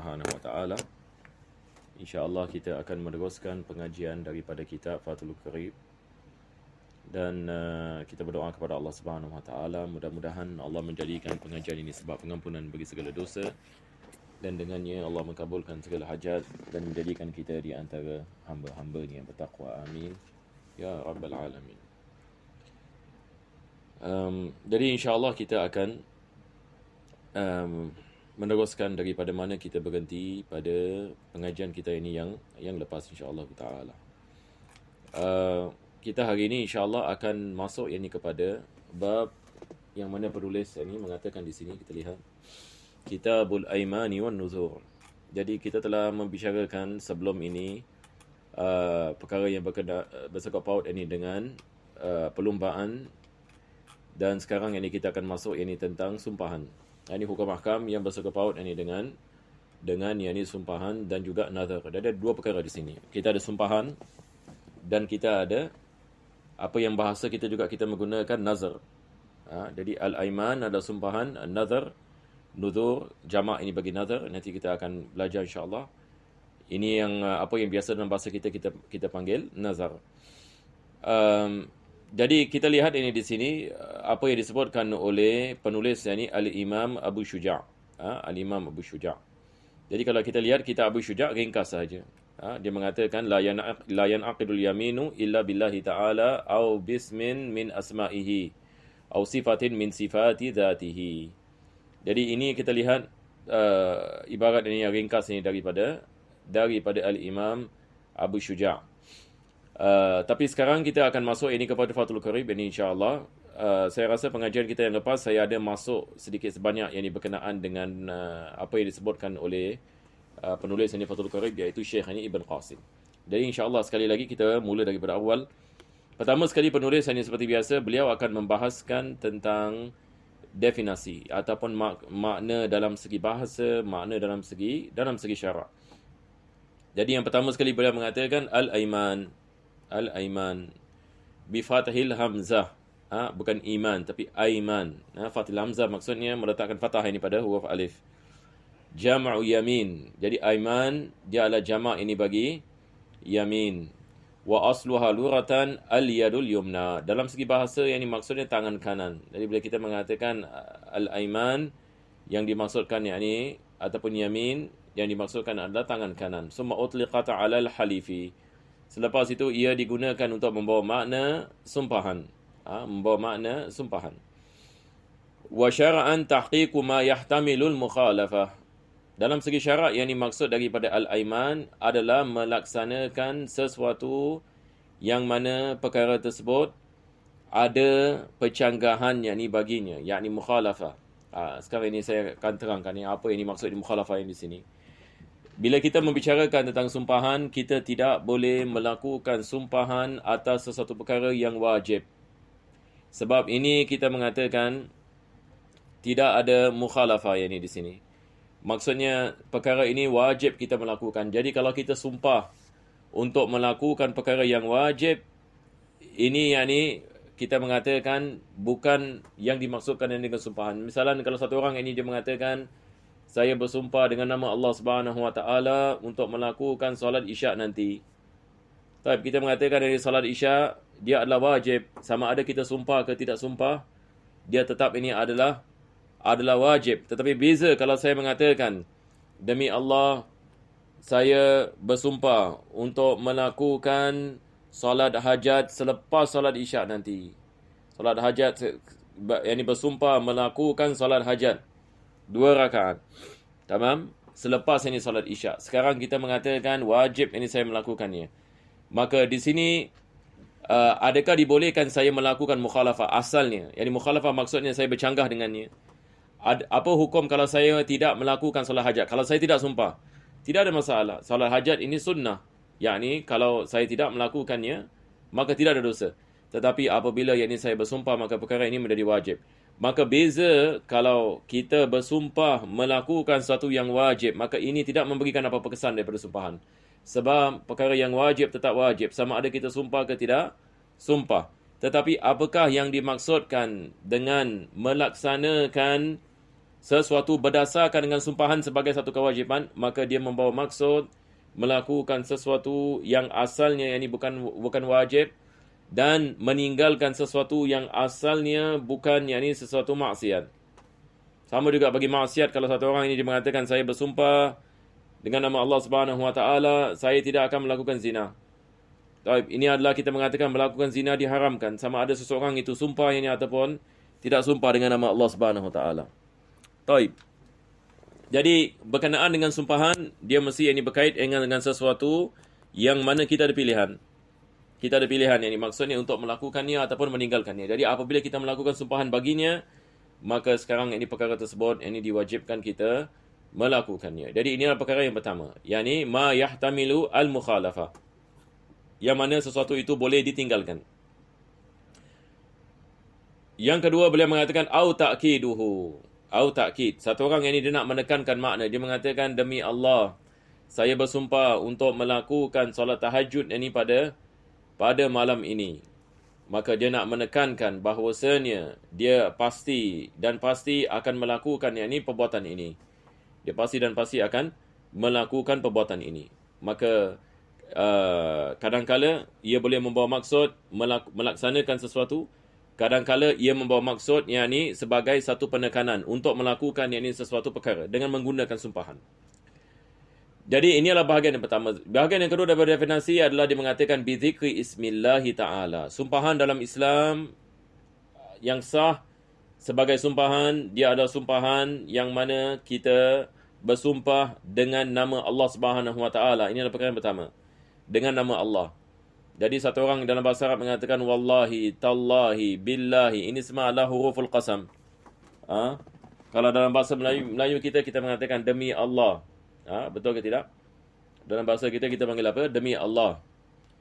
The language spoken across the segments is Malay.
Subhanahu Wa Taala. InsyaAllah kita akan meneruskan pengajian daripada kitab Fathul Qarib. Dan kita berdoa kepada Allah Subhanahu Wa Taala, mudah-mudahan Allah menjadikan pengajian ini sebab pengampunan bagi segala dosa, dan dengannya Allah mengabulkan segala hajat dan menjadikan kita di antara hamba-hamba-Nya yang bertakwa. Amin ya rabbal alamin. Jadi insya-Allah kita akan meneruskan daripada mana kita berhenti pada pengajian kita ini yang lepas, insya-Allah taala. Kita hari ini insya-Allah akan masuk yang ini kepada bab yang mana penulis ini mengatakan di sini, kita lihat Kitabul Aimani wan Nuzur. Jadi kita telah membicarakan sebelum ini perkara yang bersangkut paut ini dengan perlumbaan, dan sekarang ini kita akan masuk ini tentang sumpahan. Ini hukum ahkam yang bersangkut paut ini dengan yang ini sumpahan dan juga nazar. Ada dua perkara di sini. Kita ada sumpahan dan kita ada apa yang bahasa kita juga kita menggunakan nazar. Jadi al-aiman ada sumpahan, nazar, nuzur, jamak ini bagi nazar. Nanti kita akan belajar insya-Allah. Ini yang apa yang biasa dalam bahasa kita panggil nazar. Jadi kita lihat ini di sini apa yang disebutkan oleh penulis yakni Al-Imam Abu Syuja'. Al-Imam Abu Syuja'. Jadi kalau kita lihat kitab Abu Syuja' ringkas saja. Dia mengatakan la yanaqidul yaminu illa billahi ta'ala au bismin min asma'ihi au sifatin min sifati dzatihi. Jadi ini kita lihat ibarat ini yang ringkas ini daripada Al-Imam Abu Syuja'. Tapi sekarang kita akan masuk ini kepada Fathul Qarib ini insya-Allah. Saya rasa pengajian kita yang lepas saya ada masuk sedikit sebanyak yang berkenaan dengan apa yang disebutkan oleh penulis ini Fathul Qarib, iaitu Syekh ini Ibn Qasim. Jadi insya-Allah sekali lagi kita mula daripada awal. Pertama sekali penulis ini seperti biasa beliau akan membahaskan tentang definisi ataupun makna dalam segi bahasa, makna dalam segi syarak. Jadi yang pertama sekali beliau mengatakan Al-Aiman bi fathil hamzah. Bukan iman tapi aiman. Fathil hamzah maksudnya meletakkan fathah ini pada huruf alif. Jam'u yamin. Jadi aiman dia adalah jamak ini bagi yamin. Wa asluha luratan al-yadul yumna. Dalam segi bahasa yang ini maksudnya tangan kanan. Jadi bila kita mengatakan al-aiman, yang dimaksudkan yakni ataupun yamin, yang dimaksudkan adalah tangan kanan. Summa utliqat 'ala al-halifi. Selepas itu ia digunakan untuk membawa makna sumpahan. Membawa makna sumpahan. Wa syara'an tahqiqu ma yahtamilul mukhalafah. Dalam segi syarak yang dimaksud daripada al-aiman adalah melaksanakan sesuatu yang mana perkara tersebut ada pencanggahan yakni baginya, yakni mukhalafah. Sekarang ini saya akan terangkan apa yang dimaksud di mukhalafah yang di sini. Bila kita membicarakan tentang sumpahan, kita tidak boleh melakukan sumpahan atas sesuatu perkara yang wajib. Sebab ini kita mengatakan tidak ada mukhalafah yang ini di sini. Maksudnya perkara ini wajib kita melakukan. Jadi kalau kita sumpah untuk melakukan perkara yang wajib, ini yakni kita mengatakan bukan yang dimaksudkan dengan sumpahan. Misalnya kalau satu orang ini dia mengatakan saya bersumpah dengan nama Allah Subhanahu Wa Taala untuk melakukan solat Isyak nanti. Tapi kita mengatakan dari solat Isyak dia adalah wajib, sama ada kita sumpah ke tidak sumpah, dia tetap ini adalah wajib. Tetapi beza kalau saya mengatakan demi Allah saya bersumpah untuk melakukan solat hajat selepas solat Isyak nanti. Solat hajat yang ini bersumpah melakukan solat hajat 2 rakaat. Tamam? Selepas ini solat Isyak. Sekarang kita mengatakan wajib ini saya melakukannya. Maka di sini adakah dibolehkan saya melakukan mukhalafah asalnya? Yani mukhalafah maksudnya saya bercanggah dengannya. Apa hukum kalau saya tidak melakukan solat hajat? Kalau saya tidak sumpah, tidak ada masalah. Solat hajat ini sunnah. Yakni kalau saya tidak melakukannya, maka tidak ada dosa. Tetapi apabila yakni saya bersumpah, maka perkara ini menjadi wajib. Maka beza kalau kita bersumpah melakukan sesuatu yang wajib, maka ini tidak memberikan apa-apa kesan daripada sumpahan. Sebab perkara yang wajib tetap wajib, sama ada kita sumpah ke tidak sumpah. Tetapi apakah yang dimaksudkan dengan melaksanakan sesuatu berdasarkan dengan sumpahan sebagai satu kewajipan, maka dia membawa maksud melakukan sesuatu yang asalnya yang ini bukan wajib, dan meninggalkan sesuatu yang asalnya bukan yang ini sesuatu maksiat. Sama juga bagi maksiat, kalau satu orang ini dia mengatakan saya bersumpah dengan nama Allah Subhanahu Wa Taala saya tidak akan melakukan zina. Taib, ini adalah kita mengatakan melakukan zina diharamkan, sama ada seseorang itu sumpah ini ataupun tidak sumpah dengan nama Allah Subhanahu Wa Taala. Taib. Jadi berkenaan dengan sumpahan, dia mesti ini berkait dengan sesuatu yang mana kita ada pilihan. Kita ada pilihan, yang ini maksudnya untuk melakukannya ataupun meninggalkannya. Jadi apabila kita melakukan sumpahan baginya, maka sekarang ini perkara tersebut ini diwajibkan kita melakukannya. Jadi inilah perkara yang pertama, yakni ma yahtamilu al-mukhalafah, yang mana sesuatu itu boleh ditinggalkan. Yang kedua, beliau mengatakan au ta'kiduhu, au ta'kid. Satu orang yang ini dia nak menekankan makna, dia mengatakan demi Allah saya bersumpah untuk melakukan solat tahajud ini pada malam ini. Maka dia nak menekankan bahawasanya dia pasti akan melakukan yang ini, perbuatan ini. Dia pasti akan melakukan perbuatan ini. Maka kadang-kala ia boleh membawa maksud melaksanakan sesuatu, kadang-kala ia membawa maksud yang ini sebagai satu penekanan untuk melakukan yang ini sesuatu perkara dengan menggunakan sumpahan. Jadi ini adalah bahagian yang pertama. Bahagian yang kedua daripada definisi adalah dia mengatakan bizikri ismillahi ta'ala. Sumpahan dalam Islam yang sah sebagai sumpahan, dia adalah sumpahan yang mana kita bersumpah dengan nama Allah Subhanahu Wa Taala. Ini adalah perkara yang pertama. Dengan nama Allah. Jadi satu orang dalam bahasa Arab mengatakan wallahi, tallahi, billahi. Ini semua adalah huruful qasam. Kalau dalam bahasa Melayu kita mengatakan demi Allah. Betul ke tidak? Dalam bahasa kita panggil apa? Demi Allah.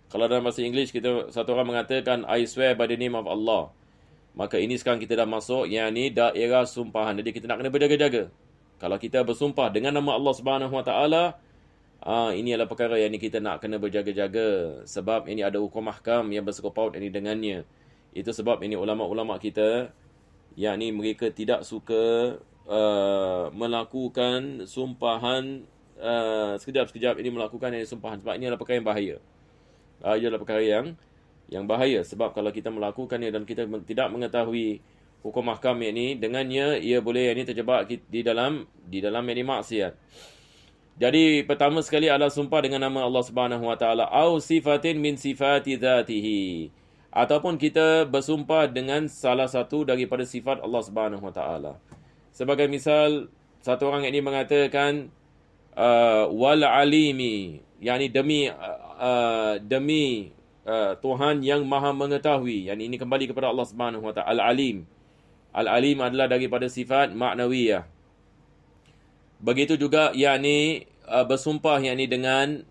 Kalau dalam bahasa English satu orang mengatakan I swear by the name of Allah. Maka ini sekarang kita dah masuk yang ni daerah sumpahan. Jadi kita nak kena berjaga-jaga. Kalau kita bersumpah dengan nama Allah Subhanahu Wa Taala, ini adalah perkara yang ni kita nak kena berjaga-jaga, sebab ini ada hukum mahkam yang bersangkut ini dengannya. Itu sebab ini ulama-ulama kita yang ni mereka tidak suka melakukan sumpahan sekejap-sekejap ini melakukan yang sumpahan, sebab ini adalah perkara yang bahaya. Ia adalah perkara yang bahaya, sebab kalau kita melakukannya dan kita tidak mengetahui hukum mahkam ini dengannya, ia boleh ini terjebak di dalam ini maksiat. Jadi pertama sekali adalah sumpah dengan nama Allah Subhanahu Wa Taala au sifatin min sifati dzatihi, ataupun kita bersumpah dengan salah satu daripada sifat Allah Subhanahu Wa Taala. Sebagai misal, satu orang ini mengatakan wal alimi, yakni demi Tuhan yang Maha mengetahui. Yani ini kembali kepada Allah Subhanahu Wa Taala. Al-Alim. Al-Alim adalah daripada sifat maknawiyah. Begitu juga yakni bersumpah yakni dengan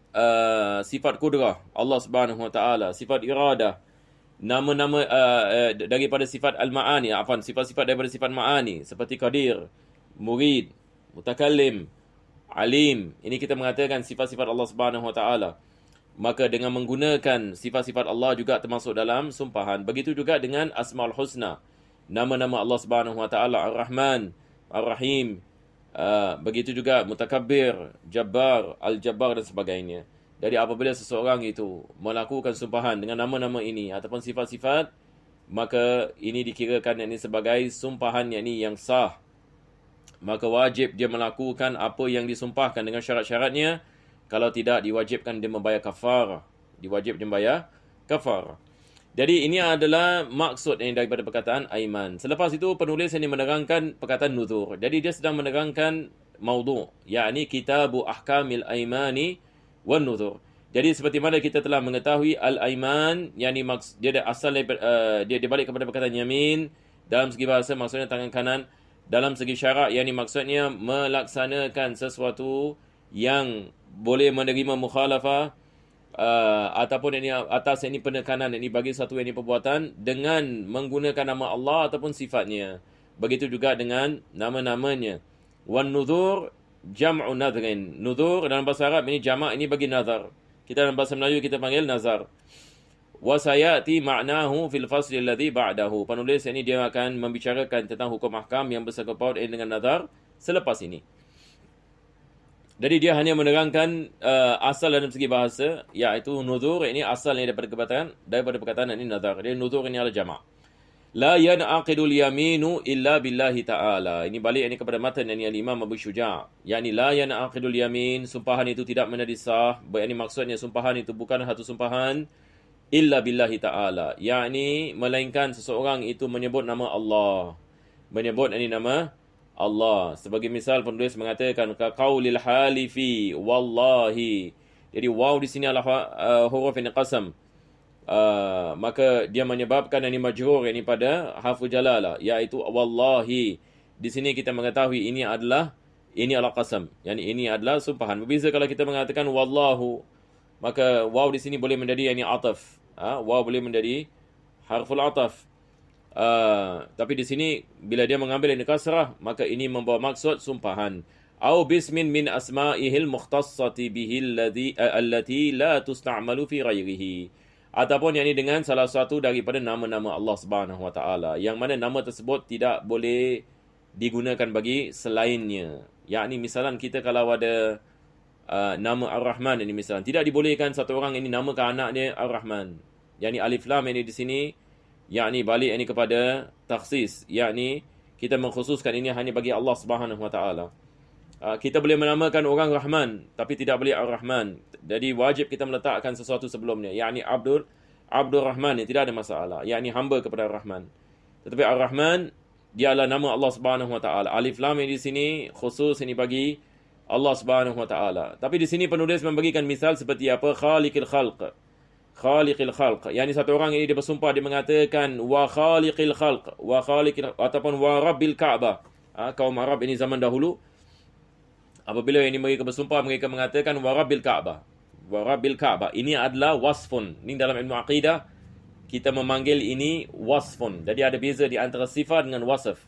sifat kudrah Allah Subhanahu Wa Taala, sifat iradah, nama-nama daripada sifat al-ma'ani, sifat-sifat daripada sifat ma'ani seperti qadir, murid, mutakallim, alim. Ini kita mengatakan sifat-sifat Allah Subhanahu Wa Taala. Maka dengan menggunakan sifat-sifat Allah juga termasuk dalam sumpahan. Begitu juga dengan Asmaul Husna, nama-nama Allah Subhanahu Wa Taala, Ar-Rahman, Ar-Rahim. Begitu juga Mutakabbir, Jabbar, Al-Jabbar dan sebagainya. Jadi apabila seseorang itu melakukan sumpahan dengan nama-nama ini ataupun sifat-sifat, maka ini dikirakan ini sebagai sumpahan yang sah. Maka wajib dia melakukan apa yang disumpahkan dengan syarat-syaratnya. Kalau tidak, diwajibkan dia membayar kafarah. Jadi ini adalah maksud yang daripada perkataan aiman. Selepas itu penulis ini menerangkan perkataan nuzur. Jadi dia sedang menerangkan maudhu', yakni kitabu ahkamil aimani wan nuzur. Jadi seperti mana kita telah mengetahui al-aiman, yakni dia asal dia balik kepada perkataan yamin. Dalam segi bahasa maksudnya tangan kanan. Dalam segi syarak, yakni maksudnya melaksanakan sesuatu yang boleh menerima mukhalafah, ataupun ini atas ini penekanan ini bagi satu ini perbuatan dengan menggunakan nama Allah ataupun sifatnya. Begitu juga dengan nama-namanya. Wan nuzur jam'u nadhrin. Nuzur dalam bahasa Arab ini jamak ini bagi nazar. Kita dalam bahasa Melayu kita panggil nazar. Wa sayati ma'nahu fil fasli alladhi ba'dahu. Penulis ini dia akan membicarakan tentang hukum ahkam yang bersangkut paut dengan nazar selepas ini. Jadi dia hanya menerangkan asal dalam segi bahasa, iaitu nuzur ini asalnya daripada perkataan ini nazar. Dia nuzur ini adalah jama'. La yan'aqidul yaminu illa billahi ta'ala. Ini balik ini kepada matan yang Imam Abu Syuja'. Yani la yan'aqidul yamin, sumpahan itu tidak menjadi sah. Ini maksudnya sumpahan itu bukan satu sumpahan illa billahi ta'ala. Yani melainkan seseorang itu menyebut nama Allah. Menyebut ini nama Allah. Sebagai misal penulis mengatakan ka qaulil halifi wallahi. Jadi waw di sini adalah huruf yang qasam. Maka dia menyebabkan ini majrur ini pada harfu jalalah, iaitu wallahi. Di sini kita mengetahui ini adalah qasam. Yani ini adalah sumpahan. Berbeza kalau kita mengatakan wallahu, maka waw di sini boleh menjadi ini ataf. Waw boleh menjadi harful ataf. Tapi di sini bila dia mengambil ini kasrah, maka ini membawa maksud sumpahan. Au bismin min asma'ihil mukhtassati bihi allati la tusta'malu fi ghairihi. Ataupun yang ini dengan salah satu daripada nama-nama Allah Subhanahu Wa Taala, yang mana nama tersebut tidak boleh digunakan bagi selainnya. Yakni misalan kita kalau ada nama Ar-Rahman ini misalan, tidak dibolehkan satu orang ini namakan anaknya Ar-Rahman. Yakni alif lam ini di sini yakni balik ini kepada takhsis, yakni kita mengkhususkan ini hanya bagi Allah Subhanahu Wa Taala. Kita boleh menamakan orang Rahman tapi tidak boleh Ar-Rahman. Jadi wajib kita meletakkan sesuatu sebelumnya, yakni Abdul Rahman, ini tidak ada masalah, yakni hamba kepada Ar-Rahman. Tetapi Ar-Rahman dia adalah nama Allah Subhanahu Wa Taala. Alif lam ini di sini khusus ini bagi Allah Subhanahu Wa Taala. Tapi di sini penulis membagikan misal seperti apa? Khaliqil khalq. Yani satu orang ini dia bersumpah, dia mengatakan wa khaliqil khalq, ataupun wa rabbil Ka'bah. Kaum Arab ini zaman dahulu, apabila ini mereka bersumpah, mereka mengatakan wa rabbil Ka'bah. Ini adalah wasfun. Ini dalam ilmu aqidah kita memanggil ini wasfun. Jadi ada beza di antara sifat dengan wasf.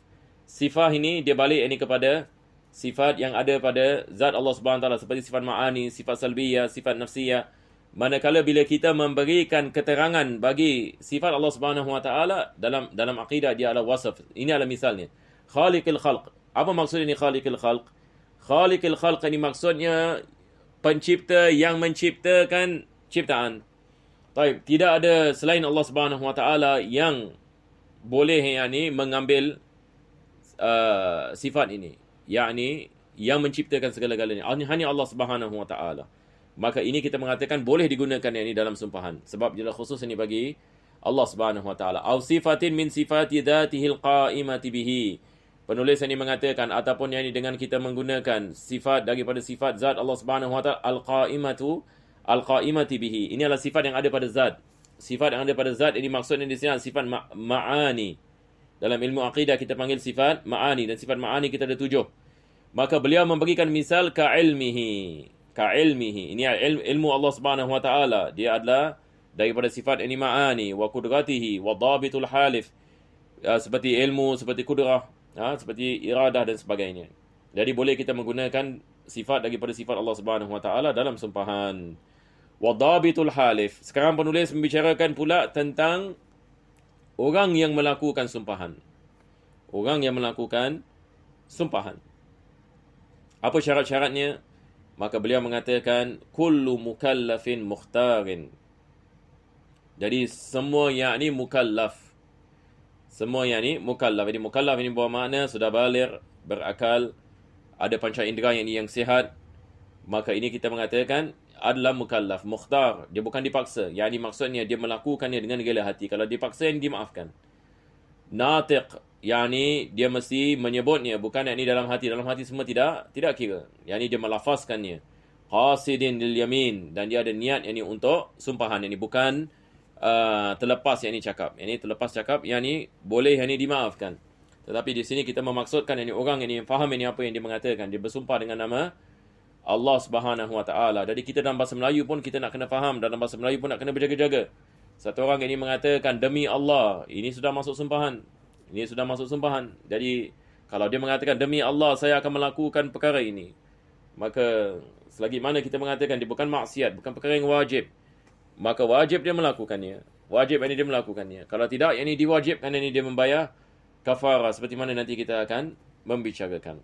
Sifat ini dia balik ini kepada sifat yang ada pada zat Allah Subhanahu Wa Taala, seperti sifat ma'ani, sifat salbiyah, sifat nafsiyah. Manakala bila kita memberikan keterangan bagi sifat Allah Subhanahu Wa Taala dalam akidah, dia adalah wasf. Ini adalah misalnya khaliqil khalq. Apa maksud ini khaliqil khalq? Khaliqil khalq ini maksudnya pencipta yang menciptakan ciptaan. Baik, tidak ada selain Allah Subhanahu Wa Taala yang boleh yakni mengambil sifat ini, yakni yang menciptakan segala-galanya. Hanya Allah Subhanahu Wa Taala. Maka ini kita mengatakan boleh digunakan ini dalam sumpahan, sebab dia khusus ini bagi Allah Subhanahu Wa Taala. Au sifatin min sifati dzatihil qa'imati bihi. Penulis ini mengatakan ataupun yang ini dengan kita menggunakan sifat daripada sifat zat Allah Subhanahu Wa Taala, al-qa'imati bihi. Ini adalah sifat yang ada pada zat. Sifat yang ada pada zat ini maksudnya di sini sifat ma'ani. Dalam ilmu aqidah kita panggil sifat ma'ani, dan sifat ma'ani kita ada 7. Maka beliau memberikan misal ka'ilmihi. Ini ilmu Allah Subhanahu Wa Taala. Dia adalah daripada sifat ini ma'ani wa qudratihi wa dhabitul halif. Seperti ilmu, seperti kudrah, seperti iradah dan sebagainya. Jadi boleh kita menggunakan sifat daripada sifat Allah Subhanahu Wa Taala dalam sumpahan. Wa dhabitul halif. Sekarang penulis membicarakan pula tentang orang yang melakukan sumpahan. Apa syarat-syaratnya? Maka beliau mengatakan kullu mukallafin mukhtarin. Jadi semua yakni mukallaf. Jadi mukallaf ini bawa makna sudah baligh, berakal, ada panca indera yang sihat. Maka ini kita mengatakan adalah mukallaf, mukhtar. Dia bukan dipaksa. Yani maksudnya dia melakukannya dengan rela hati. Kalau dipaksa yang dimaafkan. Natiq, yani dia mesti menyebutnya, bukan yakni dalam hati. Dalam hati semua tidak kira. Yani dia melafazkannya. Qasidin lil yamin, dan dia ada niat yakni untuk sumpahan. Yani bukan terlepas yakni cakap. Yani terlepas cakap yakni boleh yakni dimaafkan. Tetapi di sini kita memaksudkan yakni orang yang faham yakni apa yang dia mengatakan. Dia bersumpah dengan nama Allah Subhanahu Wa Taala. Jadi kita dalam bahasa Melayu pun kita nak kena faham, dalam bahasa Melayu pun nak kena berjaga-jaga. Satu orang ini mengatakan demi Allah, ini sudah masuk sumpahan. Jadi kalau dia mengatakan demi Allah saya akan melakukan perkara ini, maka selagi mana kita mengatakan dia bukan maksiat, bukan perkara yang wajib, maka wajib dia melakukannya. Kalau tidak, ini diwajibkan, ini dia membayar kafarah, seperti mana nanti kita akan membicarakan.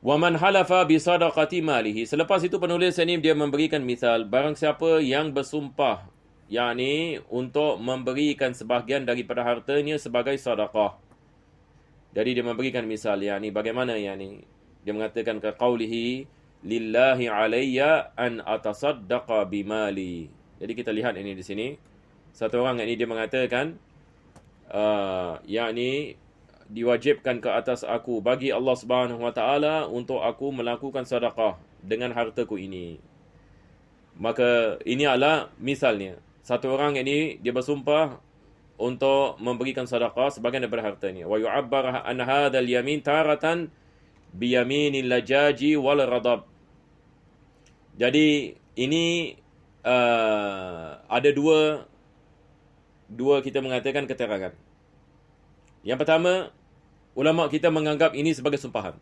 Wa man halafa bi sadaqati malihi. Selepas itu penulis ini dia memberikan misal, barang siapa yang bersumpah, yakni untuk memberikan sebahagian daripada hartanya sebagai sedekah. Jadi dia memberikan misal, yakni bagaimana, yakni dia mengatakan ke qaulihi lillahi alayya an atasaddaqa bimali. Jadi kita lihat ini di sini. Satu orang ini dia mengatakan yakni diwajibkan ke atas aku bagi Allah Subhanahu Wa Taala untuk aku melakukan sedekah dengan hartaku ini. Maka ini adalah misalnya. Satu orang ini dia bersumpah untuk memberikan sedekah sebagian daripada hartanya. Wa yu'abbar an hadzal yamin taratan bi yaminil lajaji wal ghadab. Jadi ini ada dua kita mengatakan keterangan. Yang pertama, ulama kita menganggap ini sebagai sumpahan.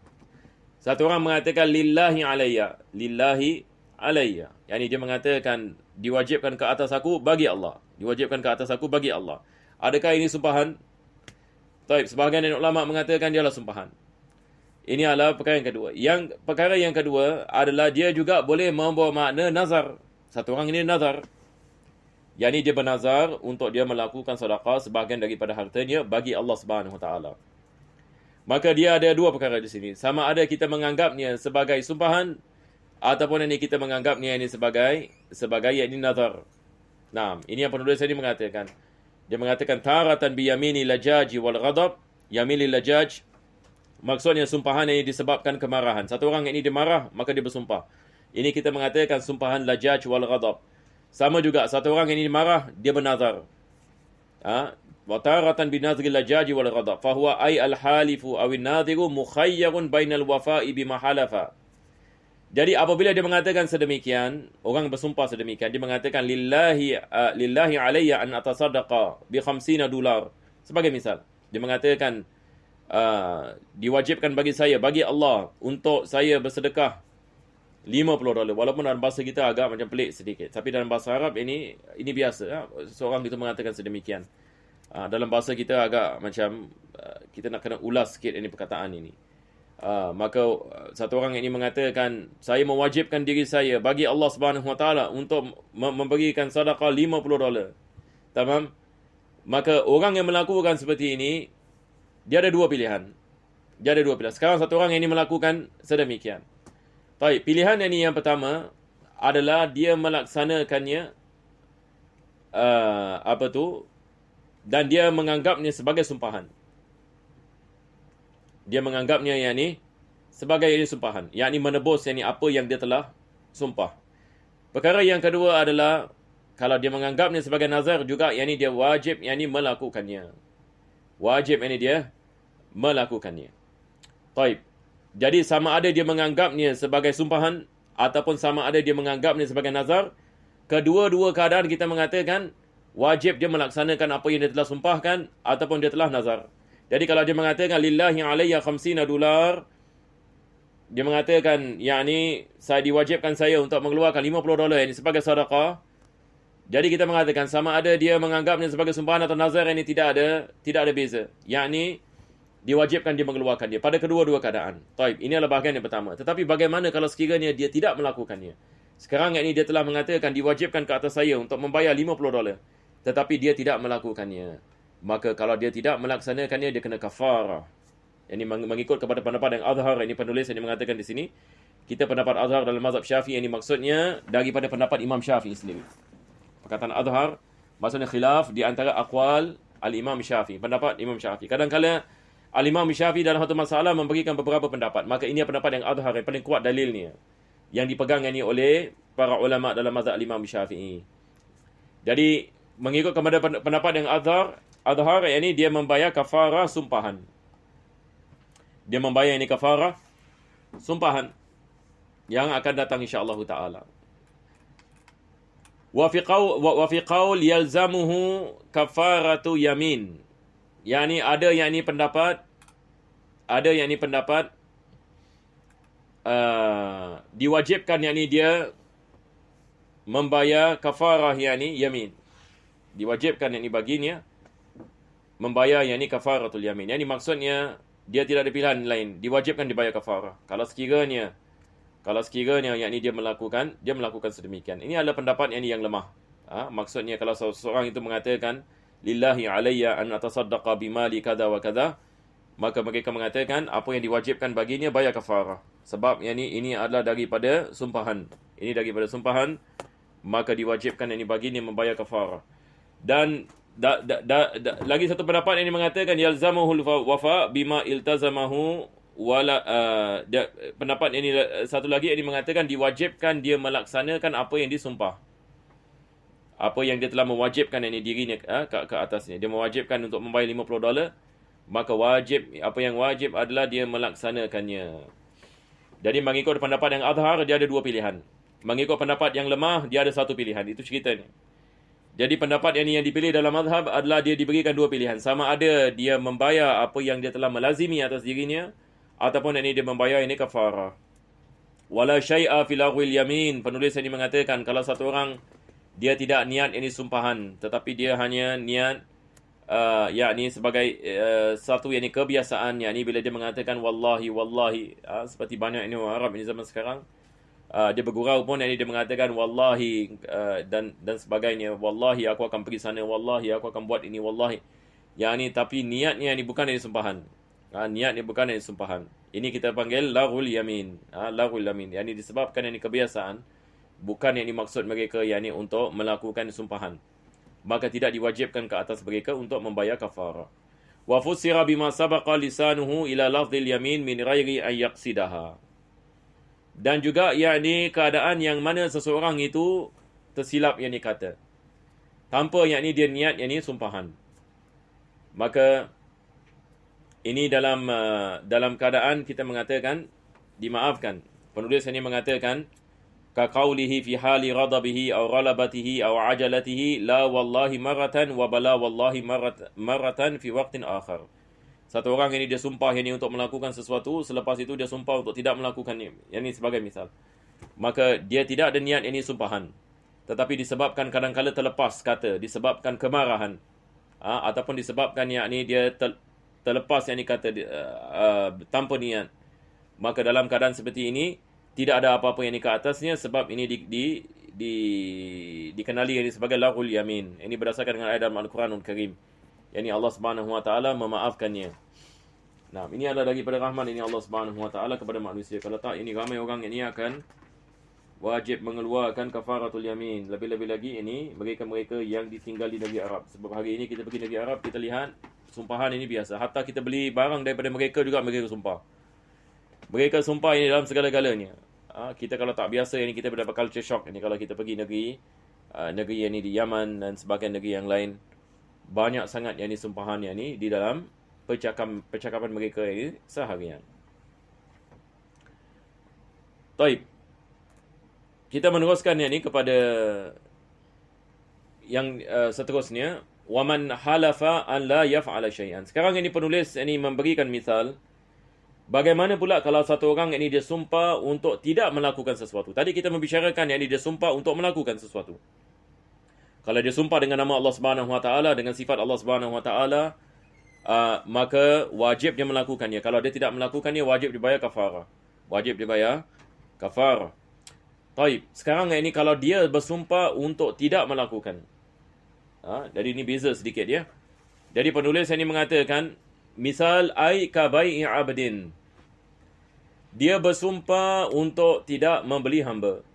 Satu orang mengatakan lillahi alayya, lillahi alayya. Yani dia mengatakan diwajibkan ke atas aku bagi Allah. Diwajibkan ke atas aku bagi Allah. Adakah ini sumpahan? Baik, sebahagian ulama mengatakan dia adalah sumpahan. Ini adalah perkara yang kedua. Perkara yang kedua adalah dia juga boleh membawa makna nazar. Satu orang ini nazar. Yani dia bernazar untuk dia melakukan sedekah sebahagian daripada hartanya bagi Allah Subhanahu Wa Taala. Maka dia ada dua perkara di sini. Sama ada kita menganggapnya sebagai sumpahan ataupun ini kita menganggapnya ini sebagai yakni nazar. Nah, ini yang penulis ini mengatakan. Dia mengatakan taratan bi yamini lajaji wal ghadab. Yamini lajaj maksudnya sumpahan ini disebabkan kemarahan. Satu orang ini dia marah, maka dia bersumpah. Ini kita mengatakan sumpahan lajaj wal ghadab. Sama juga, satu orang ini marah, dia bernazar. Wa taratan binazri lajaji wal ghadab. Fahuwa ay al-halifu awin nadhiru mukhayyarun bainal wafa'i bima halafa. Jadi apabila dia mengatakan sedemikian, orang bersumpah sedemikian, dia mengatakan lillahi alayya an atasaddaqa bi $50. Sebagai misal, dia mengatakan diwajibkan bagi saya, bagi Allah untuk saya bersedekah $50. Walaupun dalam bahasa kita agak macam pelik sedikit, tapi dalam bahasa Arab ini biasa. Seorang itu mengatakan sedemikian. Dalam bahasa kita agak macam kita nak kena ulas sikit ini perkataan ini. Maka satu orang ini mengatakan saya mewajibkan diri saya bagi Allah Subhanahu Wa Taala untuk memberikan sedekah $50. Tamam? Maka orang yang melakukan seperti ini dia ada dua pilihan. Sekarang satu orang ini melakukan sedemikian. Baik, pilihan ini yang pertama adalah dia melaksanakannya dan dia menganggapnya sebagai sumpahan. Dia menganggapnya yakni sebagai ini sumpahan, yakni menebus yakni apa yang dia telah sumpah. Perkara yang kedua adalah kalau dia menganggapnya sebagai nazar juga, yakni dia wajib yakni melakukannya. Wajib yakni dia melakukannya. Baik. Jadi sama ada dia menganggapnya sebagai sumpahan ataupun sama ada dia menganggapnya sebagai nazar, kedua-dua keadaan kita mengatakan wajib dia melaksanakan apa yang dia telah sumpahkan ataupun dia telah nazar. Jadi kalau dia mengatakan lillahi alayya $50, dia mengatakan yakni saya diwajibkan saya untuk mengeluarkan $50 ini sebagai sedekah. Jadi kita mengatakan sama ada dia menganggapnya sebagai sumpahan atau nazar, ini tidak ada beza. Yakni diwajibkan dia mengeluarkan dia pada kedua-dua keadaan. Taib, ini adalah bahagian yang pertama. Tetapi bagaimana kalau sekiranya dia tidak melakukannya? Sekarang ini dia telah mengatakan diwajibkan ke atas saya untuk membayar $50. Tetapi dia tidak melakukannya. Maka kalau dia tidak melaksanakannya, dia kena kafarah. Ini mengikut kepada pendapat yang azhar. Ini penulis yang mengatakan di sini. Kita pendapat azhar dalam mazhab Syafi'i, ini maksudnya daripada pendapat Imam Syafi'i sendiri. Perkataan azhar maksudnya khilaf di antara aqwal al-Imam Syafi'i. Pendapat Imam Syafi'i. Kadang-kadang Al-Imam Syafi'i dalam satu masalah memberikan beberapa pendapat. Maka ini pendapat yang azhar, yang paling kuat dalilnya. Yang dipegang ini oleh para ulama dalam mazhab Imam Syafi'i. Jadi, mengikut kepada pendapat yang azhar ini dia membayar kafarah sumpahan. Dia membayar ini kafarah sumpahan yang akan datang insya-Allah taala. Wa fi qaul yalzamuhu kafaratu yamin. Yani ada yang ini pendapat diwajibkan yakni dia membayar kafarah yakni yamin. Diwajibkan yakni baginya membayar yakni kafaratul yamin. Yani maksudnya dia tidak ada pilihan lain, diwajibkan dibayar kafarah. Kalau sekiranya yakni dia melakukan sedemikian. Ini adalah pendapat yang lemah. Maksudnya kalau seorang itu mengatakan lillahi alayya an atasaddaqa bimali kada wa kada, maka mereka mengatakan apa yang diwajibkan baginya bayar kafarah. Sebab ini adalah daripada sumpahan. Ini daripada sumpahan, maka diwajibkan baginya membayar kafarah. Dan lagi satu pendapat yang mengatakan yalzamuhul wafa bima iltazamahu wala pendapat ini satu lagi yang mengatakan diwajibkan dia melaksanakan apa yang disumpah. Apa yang dia telah mewajibkan dirinya ke atasnya. Dia mewajibkan untuk membayar $50, maka apa yang wajib adalah dia melaksanakannya. Jadi mengikut pendapat yang azhar, dia ada dua pilihan. Mengikut pendapat yang lemah, dia ada satu pilihan. Itu ceritanya. Jadi pendapat yang dipilih dalam mazhab adalah dia diberikan dua pilihan. Sama ada dia membayar apa yang dia telah melazimi atas dirinya, ataupun dia membayar kafarah. Wala syai'a fil laghwil yamin. Penulis ini mengatakan kalau satu orang dia tidak niat sumpahan, tetapi dia hanya niat yakni sebagai satu kebiasaan, yakni bila dia mengatakan wallahi seperti banyak orang Arab zaman sekarang, dia bergurau pun dia mengatakan wallahi dan sebagainya, wallahi aku akan pergi sana, wallahi aku akan buat ini, wallahi, yakni tapi niatnya bukan sumpahan. Niatnya bukan sumpahan. Ini kita panggil laghul yamin. Laghul yamin, yakni disebabkan kebiasaan, bukan yang dimaksud mereka untuk melakukan sumpahan, maka tidak diwajibkan ke atas mereka untuk membayar kafarah. Wa fusira bima sabaqa lisanuhu ila lafzil yamin min ghairi an yaqsidaha. Dan juga keadaan yang mana seseorang itu tersilap kata tanpa dia niat sumpahan. Maka ini dalam keadaan kita mengatakan dimaafkan. Penulis ini mengatakan ka qawlihi fi hali ghadabihi aw ghalabatihi aw ajalatihi la wallahi maratan wa bala wallahi maratan fi waqtin akhar. Satu orang dia sumpah untuk melakukan sesuatu, selepas itu dia sumpah untuk tidak melakukannya. Ini sebagai misal. Maka dia tidak ada niat sumpahan. Tetapi disebabkan kadang-kala terlepas kata, disebabkan kemarahan, ataupun disebabkan dia terlepas kata tanpa niat. Maka dalam keadaan seperti ini tidak ada apa-apa ke atasnya, sebab ini dikenali sebagai laghul yamin. Ini berdasarkan dengan ayat dalam Al-Quranul Karim. Allah Subhanahu wa taala memaafkannya. Nah, ini adalah daripada rahmat ini Allah Subhanahu wa taala kepada manusia. Kalau tak, ini ramai orang akan wajib mengeluarkan kafaratul yamin. Lebih-lebih lagi mereka-mereka yang ditinggal di negeri Arab. Sebab hari ini kita pergi negeri Arab, kita lihat sumpahan ini biasa. Hatta kita beli barang daripada mereka juga mereka sumpah. Mereka sumpah dalam segala-galanya. Kita kalau tak biasa kita berdapat culture shock kalau kita pergi negeri di Yaman dan sebagainya, negeri yang lain. Banyak sangat sumpahan di dalam percakapan mereka seharian. Taib. Kita meneruskan kepada yang seterusnya, waman halafa an la yaf'ala syai'an. Sekarang penulis memberikan misal. Bagaimana pula kalau satu orang dia sumpah untuk tidak melakukan sesuatu? Tadi kita membicarakan dia sumpah untuk melakukan sesuatu. Kalau dia sumpah dengan nama Allah Subhanahu wa taala, dengan sifat Allah Subhanahu wa taala, maka wajib dia melakukannya. Kalau dia tidak melakukannya, wajib dibayar kafarah. Wajib dibayar kafarah. Taib. Sekarang kalau dia bersumpah untuk tidak melakukan. Jadi ini beza sedikit ya. Jadi penulis mengatakan misal ai ka bai'i 'abdin. Dia bersumpah untuk tidak membeli hamba.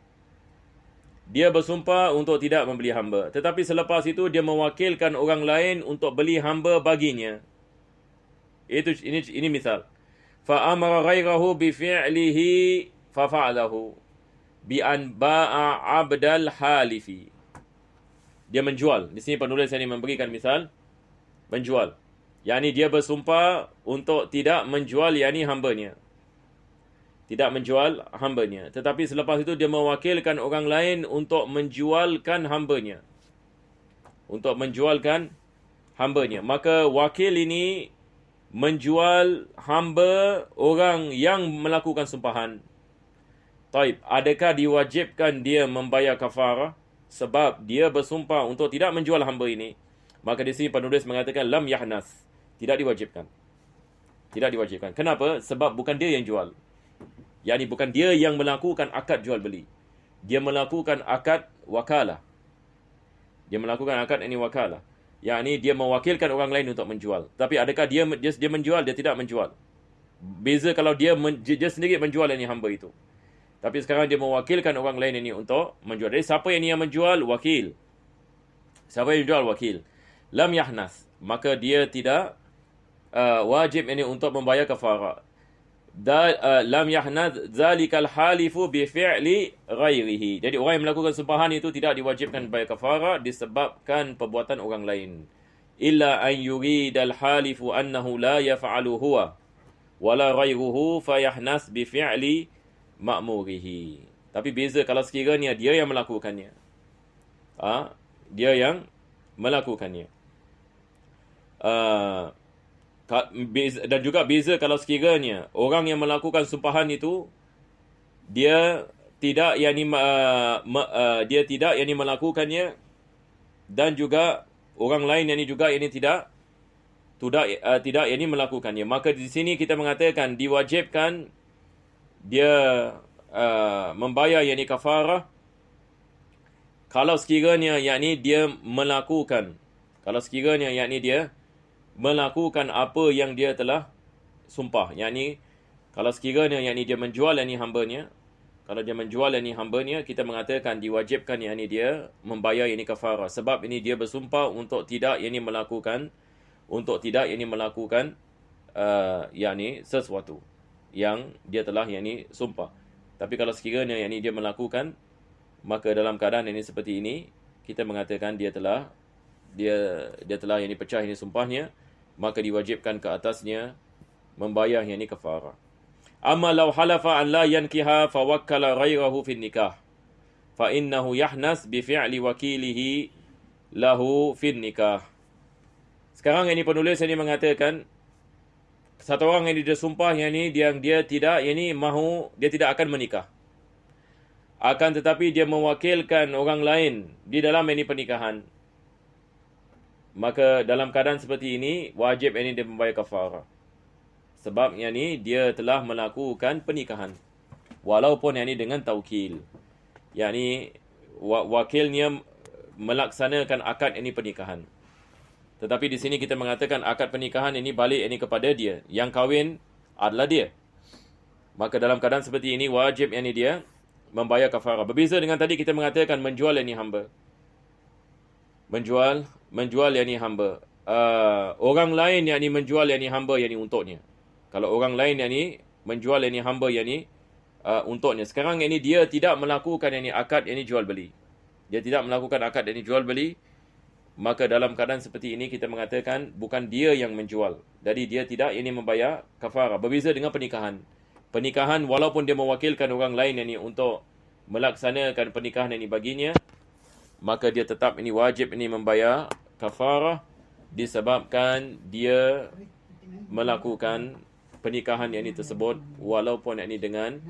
Dia bersumpah untuk tidak membeli hamba. Tetapi selepas itu dia mewakilkan orang lain untuk beli hamba baginya. Ini misal. Fa amara ghairahu bi fi'lihi fa fa'alahu bi an ba'a 'abdal halifi. Dia menjual. Di sini penulis memberikan misal menjual. Dia bersumpah untuk tidak menjual hambanya. Tidak menjual hambanya. Tetapi selepas itu dia mewakilkan orang lain untuk menjualkan hambanya. Untuk menjualkan hambanya. Maka wakil ini menjual hamba orang yang melakukan sumpahan. Taib, adakah diwajibkan dia membayar kafarah? Sebab dia bersumpah untuk tidak menjual hamba ini. Maka di sini penulis mengatakan lam yahnas. Tidak diwajibkan. Tidak diwajibkan. Kenapa? Sebab bukan dia yang jual. Yani bukan dia yang melakukan akad jual beli. Dia melakukan akad wakalah. Dia melakukan akad ini wakalah. Yani dia mewakilkan orang lain untuk menjual. Tapi adakah dia menjual, dia tidak menjual. Beza kalau dia sendiri menjual ini hamba itu. Tapi sekarang dia mewakilkan orang lain ini untuk menjual. Jadi siapa yang menjual? Wakil. Siapa yang menjual? Wakil. Lam yahnas. Maka dia tidak wajib ini untuk membayar kafarah. Lam yahnas zalikal halifu bi fi'li ghairihi. Jadi orang yang melakukan sumpahan itu tidak diwajibkan bayar kafarah disebabkan perbuatan orang lain. Illa an yuridal halifu annahu la yaf'alu huwa wala ghairuhu fayahnas bi fi'li ma'murihi. Tapi beza kalau sekiranya dia yang melakukannya. Dia yang melakukannya. Dan juga beza kalau sekiranya orang yang melakukan sumpahan itu dia tidak dia tidak melakukannya, dan juga orang lain juga tidak melakukannya. Maka di sini kita mengatakan diwajibkan dia membayar kafarah kalau sekiranya dia melakukan, melakukan apa yang dia telah sumpah. Kalau sekiranya dia menjual hambanya, kalau dia menjual hambanya, kita mengatakan diwajibkan dia membayar kafarah. Sebab dia bersumpah untuk tidak melakukan sesuatu yang dia telah sumpah. Tapi kalau sekiranya dia melakukan, maka dalam keadaan seperti ini kita mengatakan dia telah pecah sumpahnya, maka diwajibkan ke atasnya membayar kafarah. Amma law halafa an la yankiha fa wakkala ghairahu fi nikah fa innahu yahnas bi fi'li wakilihi lahu fi nikah. Sekarang penulis mengatakan satu orang yang dia sumpah dia tidak mahu, dia tidak akan menikah. Akan tetapi dia mewakilkan orang lain di dalam pernikahan. Maka dalam keadaan seperti ini wajib dia membayar kafarah. Sebab dia telah melakukan pernikahan walaupun dengan taukil. Wakilnya melaksanakan akad pernikahan. Tetapi di sini kita mengatakan akad pernikahan balik kepada dia. Yang kahwin adalah dia. Maka dalam keadaan seperti ini wajib dia membayar kafarah. Berbeza dengan tadi kita mengatakan menjual hamba. Menjual hamba. Orang lain menjual hamba untuknya. Kalau orang lain menjual hamba untuknya. Sekarang dia tidak melakukan akad jual beli. Dia tidak melakukan akad jual beli. Maka dalam keadaan seperti ini kita mengatakan bukan dia yang menjual. Jadi dia tidak membayar kafarah. Berbeza dengan pernikahan. Pernikahan walaupun dia mewakilkan orang lain untuk melaksanakan pernikahan baginya, maka dia tetap wajib membayar kafarah disebabkan dia melakukan pernikahan tersebut walaupun dengan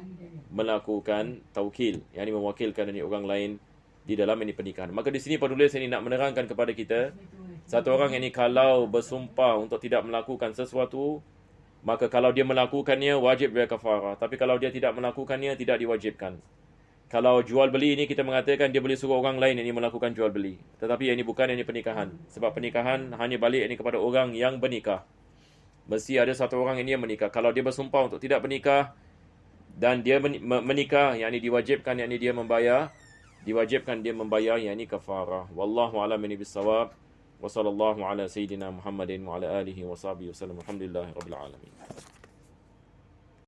melakukan taukil, mewakilkan orang lain di dalam pernikahan. Maka di sini penulis nak menerangkan kepada kita, satu orang kalau bersumpah untuk tidak melakukan sesuatu, maka kalau dia melakukannya wajib bayar kafarah. Tapi kalau dia tidak melakukannya tidak diwajibkan. Kalau jual beli kita mengatakan dia boleh suruh orang lain melakukan jual beli. Tetapi bukan pernikahan. Sebab pernikahan hanya balik kepada orang yang bernikah. Mesti ada satu orang yang menikah. Kalau dia bersumpah untuk tidak bernikah dan dia menikah, diwajibkan dia membayar kafarah. Wallahu a'lam bissawab. Wa sallallahu ala sayyidina Muhammadin wa ala alihi wa sahbihi wasallam. Alhamdulillahirabbil alamin.